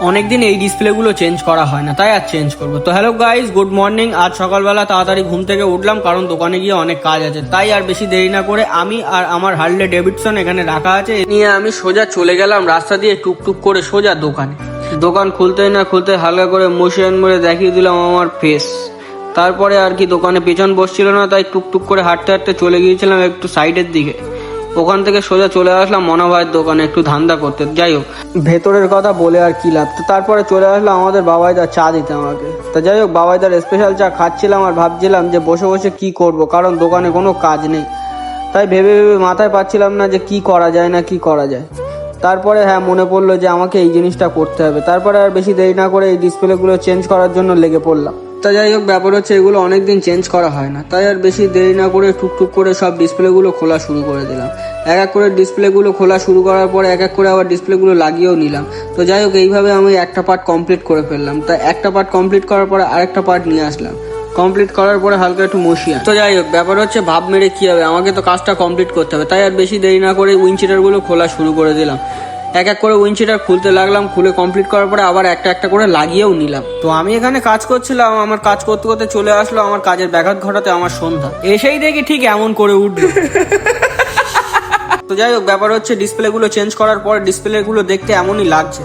অনেকদিন এই ডিসপ্লেগুলো চেঞ্জ করা হয় না, তাই আর চেঞ্জ করবো। তো হ্যালো গাইস, গুড মর্নিং। আজ সকালবেলা তাড়াতাড়ি ঘুম থেকে উঠলাম, কারণ দোকানে গিয়ে অনেক কাজ আছে। তাই আর বেশি দেরি না করে আমি আর আমার হার্লে ডেভিডসন এখানে রাখা আছে নিয়ে আমি সোজা চলে গেলাম রাস্তা দিয়ে টুকটুক করে সোজা দোকানে। দোকান খুলতেই না খুলতে হালকা করে মোশন মেরে দেখিয়ে দিলাম আমার ফেস। তারপরে আর কি দোকানে পেছন বসছিল না, তাই টুকটুক করে হাঁটতে হাঁটতে চলে গিয়েছিলাম একটু সাইডের দিকে। ওখান থেকে সোজা চলে আসলাম মনোভাইয়ের দোকানে একটু ধান্দা করতে। যাই হোক, ভেতরের কথা বলে আর কি লাভ। তো তারপরে চলে আসলাম আমাদের বাবাইদার চা দিতে আমাকে। তো যাই হোক, বাবাইদার স্পেশাল চা খাচ্ছিলাম আর ভাবছিলাম যে বসে বসে কি করব, কারণ দোকানে কোনো কাজ নেই। তাই ভেবে ভেবে মাথায় পাচ্ছিলাম না যে কি করা যায় না কি করা যায়। তারপরে হ্যাঁ, মনে পড়লো যে আমাকে এই জিনিসটা করতে হবে। তারপরে আর বেশি দেরি না করে এই ডিসপ্লেগুলো চেঞ্জ করার জন্য লেগে পড়লাম। তা যাই হোক, ব্যাপার হচ্ছে এগুলো অনেকদিন চেঞ্জ করা হয় না, তাই আর বেশি দেরি না করে টুকটুক করে সব ডিসপ্লেগুলো খোলা শুরু করে দিলাম। এক এক করে ডিসপ্লেগুলো খোলা শুরু করার পরে এক এক করে আবার ডিসপ্লেগুলো লাগিয়েও নিলাম। তো যাই হোক, এইভাবে আমি একটা পার্ট কমপ্লিট করে ফেললাম। তাই একটা পার্ট কমপ্লিট করার পরে আরেকটা পার্ট নিয়ে আসলাম। কমপ্লিট করার পরে হালকা একটু মশিয়া। তো যাই হোক, ব্যাপার হচ্ছে ভাব মেরে কি হবে, আমাকে তো কাজটা কমপ্লিট করতে হবে। তাই আর বেশি দেরি না করে উইন্ডশিটারগুলো খোলা শুরু করে দিলাম। এক এক করে উইন্ডশিটার খুলতে লাগলাম, খুলে কমপ্লিট করার পরে আবার একটা একটা করে লাগিয়েও নিলাম। তো আমি এখানে কাজ করছিলাম, আমার কাজ করতে করতে চলে আসলো আমার কাজের ব্যাঘাত ঘটাতে আমার সন্ধ্যা। এসেই দেখি ঠিক এমন করে উঠলো। তো যাই হোক, ব্যাপার হচ্ছে ডিসপ্লেগুলো চেঞ্জ করার পর ডিসপ্লেগুলো দেখতে এমনই লাগছে।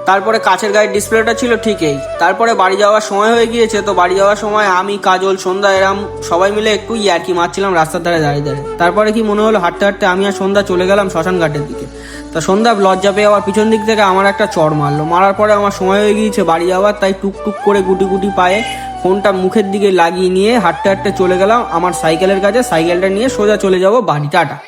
তারপরে কাছের গায়ের ডিসপ্লেটা ছিল ঠিকই। তারপরে বাড়ি যাওয়ার সময় হয়ে গিয়েছে। তো বাড়ি যাওয়ার সময় আমি, কাজল, সন্ধ্যা এরম সবাই মিলে একটু ইয়ার্কি মারছিলাম রাস্তার ধারে দাঁড়িয়ে দাঁড়িয়ে। তারপরে কি মনে হলো, হাঁটতে হাঁটতে আমি আর সন্ধ্যা চলে গেলাম শ্মশান ঘাটের দিকে। তা সন্ধ্যা লজ্জা পেয়ে আবার পিছন দিক থেকে আমার একটা চড় মারলো। মারার পরে আমার সময় হয়ে গিয়েছে বাড়ি যাওয়ার। তাই টুকটুক করে গুটি গুটি পায়ে ফোনটা মুখের দিকে লাগিয়ে নিয়ে হাঁটতে হাঁটতে চলে গেলাম আমার সাইকেলের কাছে। সাইকেলটা নিয়ে সোজা চলে যাবো বাড়ি। টাটা।